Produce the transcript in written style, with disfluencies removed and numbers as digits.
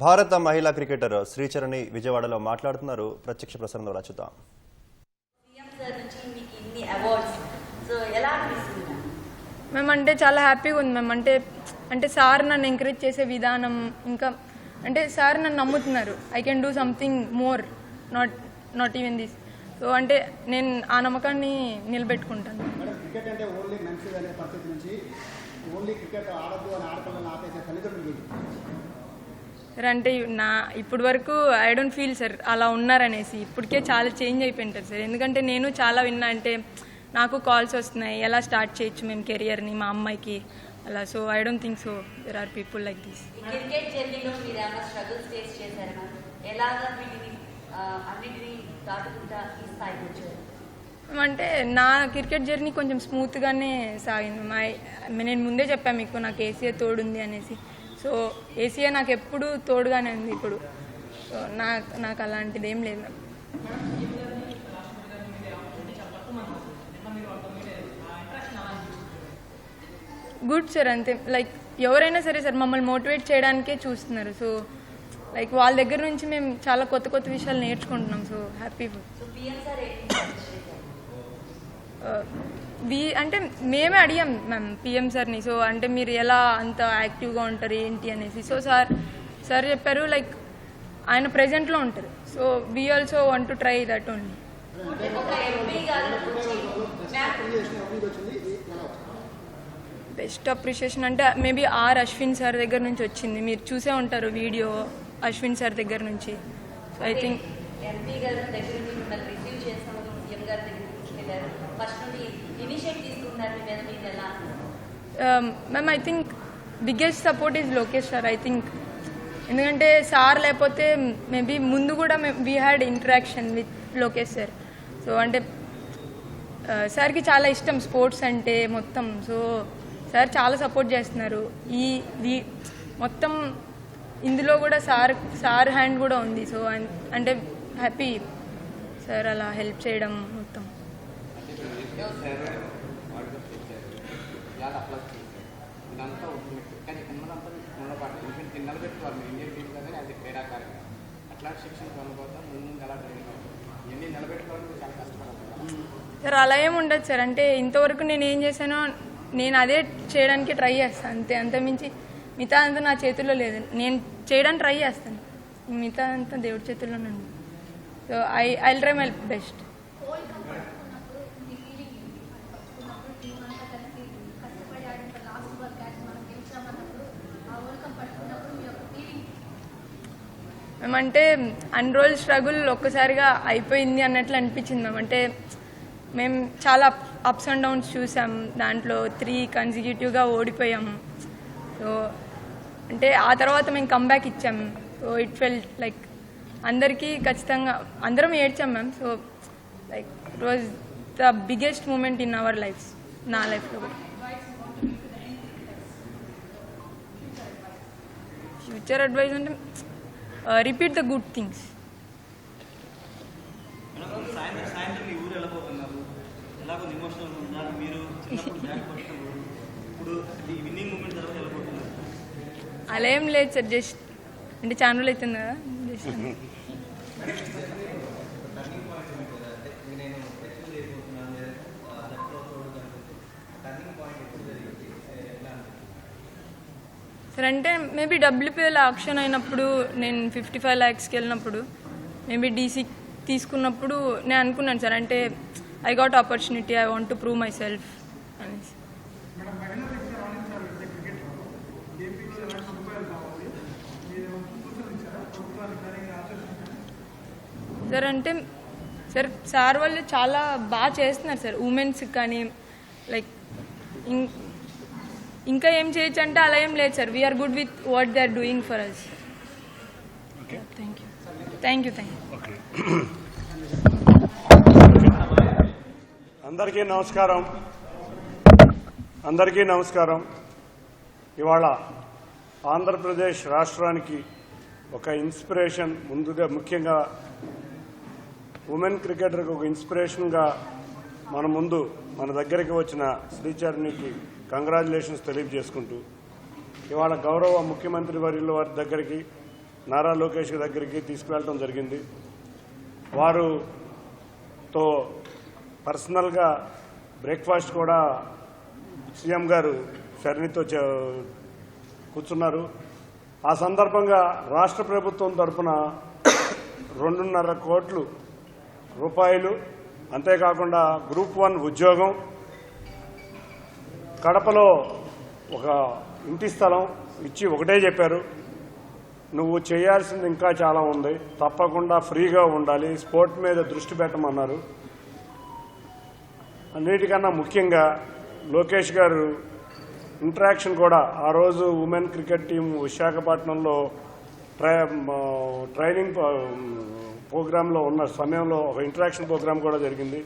భారత మహిళా క్రికెటర్ శ్రీచరణి విజయవాడలో మాట్లాడుతున్నారు. ప్రత్యక్ష ప్రసారంలో రచిత. మేమంటే చాలా హ్యాపీగా ఉంది మ్యామ్. అంటే సార్ నన్ను ఎంకరేజ్ చేసే విధానం, ఇంకా అంటే సార్ నన్ను నమ్ముతున్నారు. I can do something more, not even this. So అంటే నేను ఆ నమ్మకాన్ని నిలబెట్టుకుంటాను. సార్ అంటే ఇప్పటి వరకు ఐ డోంట్ ఫీల్ సార్ అలా ఉన్నారనేసి. ఇప్పటికే చాలా చేంజ్ అయిపోయింటారు సార్. ఎందుకంటే నేను చాలా విన్నా, అంటే నాకు కాల్స్ వస్తున్నాయి, ఎలా స్టార్ట్ చేయొచ్చు మేము కెరియర్ని మా అమ్మాయికి అలా. So I don't think so there are people like this. అంటే నా క్రికెట్ జర్నీ కొంచెం స్మూత్గానే సాగింది. నేను ముందే చెప్పాను మీకు, నాకు ఏసీఏ తోడుంది అనేసి. సో ఏసీఏ నాకు ఎప్పుడు తోడుగానే ఉంది ఇప్పుడు. సో నాకు అలాంటిది ఏం లేదు. గుడ్ సార్, అంతే. లైక్ ఎవరైనా సరే సార్ మమ్మల్ని మోటివేట్ చేయడానికే చూస్తున్నారు. సో లైక్ వాళ్ళ దగ్గర నుంచి మేము చాలా కొత్త కొత్త విషయాలు నేర్చుకుంటున్నాం. So happy. అంటే మేమే అడిగాం మ్యామ్ పిఎం సార్ని. సో అంటే మీరు ఎలా అంత యాక్టివ్గా ఉంటారు ఏంటి అనేసి. సో సార్ చెప్పారు లైక్ ఆయన ప్రెజెంట్లో ఉంటారు. So we also want to try that only. Best appreciation అంటే మేబీ అశ్విన్ సార్ దగ్గర నుంచి వచ్చింది. మీరు చూసే ఉంటారు వీడియో అశ్విన్ సార్ దగ్గర నుంచి. So I think ma'am I think biggest support is Lokesh sir. I think ఎందుకంటే సార్ లేకపోతే మేబీ ముందు కూడా we had interaction with Lokesh sir. So అంటే సార్కి చాలా ఇష్టం స్పోర్ట్స్ అంటే మొత్తం. సో సార్ చాలా సపోర్ట్ చేస్తున్నారు. మొత్తం ఇందులో కూడా సార్ హ్యాండ్ కూడా ఉంది. సో అంటే హ్యాపీ సార్ అలా హెల్ప్ చేయడం మొత్తం. సార్ అలా ఏమి ఉండదు సార్. అంటే ఇంతవరకు నేను ఏం చేశానో నేను అదే చేయడానికి ట్రై చేస్తాను అంతే. అంతమించి మిగతా అంతా నా చేతుల్లో లేదు. నేను చేయడానికి ట్రై చేస్తాను, మిగతా అంతా దేవుడి చేతుల్లోనే ఉంది. So I try my best. మేమంటే అన్ని రోజులు స్ట్రగుల్ ఒక్కసారిగా అయిపోయింది అన్నట్లు అనిపించింది మ్యామ్. అంటే మేము చాలా అప్స్ అండ్ డౌన్స్ చూసాం. దాంట్లో 3 కన్సిక్యూటివ్గా ఓడిపోయాము. సో అంటే ఆ తర్వాత మేము కంబ్యాక్ ఇచ్చాము. సో ఇట్ ఫెల్ట్ లైక్ అందరికీ ఖచ్చితంగా అందరం ఏడ్చాం ma'am. So like it was the biggest moment in our lives, నా లైఫ్లో కూడా. ఫ్యూచర్ అడ్వైజ్ అంటే రిపీట్ ద గుడ్ థింగ్స్. అలా ఏం లేదు సార్, జస్ట్ అంటే ఛానల్ అవుతుంది కదా జస్ట్. సార్ అంటే మేబీ డబ్ల్యూపీఎల్ ఆక్షన్ అయినప్పుడు నేను 55 lakhsకి వెళ్ళినప్పుడు మేబీ డీసీ తీసుకున్నప్పుడు నేను అనుకున్నాను సార్, అంటే I got opportunity, I want to prove my self అనేసి. సార్ అంటే సార్ వాళ్ళు చాలా బాగా చేస్తున్నారు సార్ ఉమెన్స్కి కానీ. లైక్ ఇంకా ఏం చేయొచ్చు అంటే అలా ఏం లేదు sir. We're good with what they are doing for us. Thank you. అందరికీ నమస్కారం. ఇవాళ ఆంధ్రప్రదేశ్ రాష్ట్రానికి ఒక ఇన్స్పిరేషన్, ముందుగా ముఖ్యంగా ఉమెన్ క్రికెటర్కి ఒక ఇన్స్పిరేషన్గా మన దగ్గరికి వచ్చిన శ్రీచరణికి కంగ్రాచులేషన్స్ తెలియజేసుకుంటూ ఇవాళ గౌరవ ముఖ్యమంత్రి వర్యుల వారి దగ్గరికి నారా లోకేష్ దగ్గరికి తీసుకువెళ్ళడం జరిగింది. వారుతో పర్సనల్గా బ్రేక్ఫాస్ట్ కూడా సీఎం గారు శరణితో కూర్చున్నారు. ఆ సందర్భంగా రాష్ట్ర ప్రభుత్వం తరఫున 2.5 కోట్ల రూపాయలు, అంతేకాకుండా గ్రూప్ 1 ఉద్యోగం, కడపలో ఒక ఇంటి స్థలం ఇచ్చి ఒకటే చెప్పారు, నువ్వు చేయాల్సింది ఇంకా చాలా ఉంది, తప్పకుండా ఫ్రీగా ఉండాలి, స్పోర్ట్ మీద దృష్టి పెట్టమన్నారు. అన్నిటికన్నా ముఖ్యంగా లోకేష్ గారు ఇంటరాక్షన్ కూడా ఆ రోజు ఉమెన్ క్రికెట్ టీం విశాఖపట్నంలో ట్రైనింగ్ ప్రోగ్రాంలో ఉన్న సమయంలో ఒక ఇంటరాక్షన్ ప్రోగ్రాం కూడా జరిగింది.